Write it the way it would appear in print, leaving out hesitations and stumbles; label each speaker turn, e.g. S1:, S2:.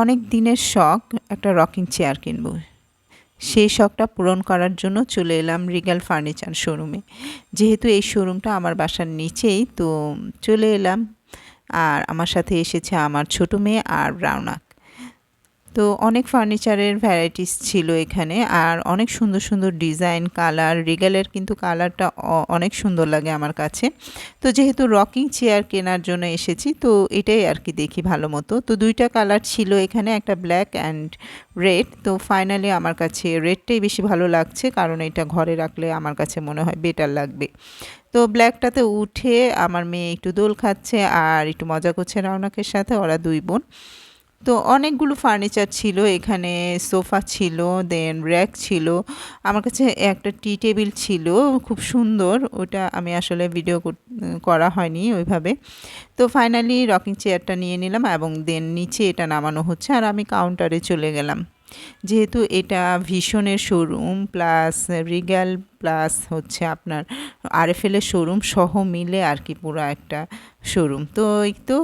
S1: অনেক দিনের শখ একটা রকিং চেয়ার কিনবো। সেই শখটা পূরণ করার জন্য চলে এলাম রিগাল ফার্নিচার শোরুমে। যেহেতু এই শোরুমটা আমার বাসার নিচেই, তো চলে এলাম। আর আমার সাথে এসেছে আমার ছোট মেয়ে আর রাওনাক। তো অনেক ফার্নিচারের ভ্যারাইটিস ছিল এখানে, আর অনেক সুন্দর সুন্দর ডিজাইন, কালার। রিগালের কিন্তু কালারটা অনেক সুন্দর লাগে আমার কাছে। তো যেহেতু রকিং চেয়ার কেনার জন্য এসেছি, তো এটাই আর কি দেখি ভালো মতো। তো দুইটা কালার ছিল এখানে, একটা ব্ল্যাক অ্যান্ড রেড। তো ফাইনালি আমার কাছে রেডটাই বেশি ভালো লাগছে, কারণ এটা ঘরে রাখলে আমার কাছে মনে হয় বেটার লাগবে। তো ব্ল্যাকটাতে উঠে আমার মেয়ে একটু দোল খাচ্ছে আর একটু মজা করছে রওনাকের সাথে, ওরা দুই বোন। তো অনেকগুলো ফার্নিচার ছিল এখানে, সোফা ছিল, দেন র্যাক ছিল। আমার কাছে একটা টি টেবিল ছিল, খুব সুন্দর। ওটা আমি আসলে ভিডিও করা হয়নি ওইভাবে। তো ফাইনালি রকিং চেয়ারটা নিয়ে নিলাম এবং দেন নিচে এটা নামানো হচ্ছে, আর আমি কাউন্টারে চলে গেলাম। যেহেতু এটা ভীষণের শোরুম প্লাস রিগ্যাল প্লাস হচ্ছে আপনার আরএফএল এর শোরুম সহ মিলে আর কি পুরো একটা শোরুম। তো এই তো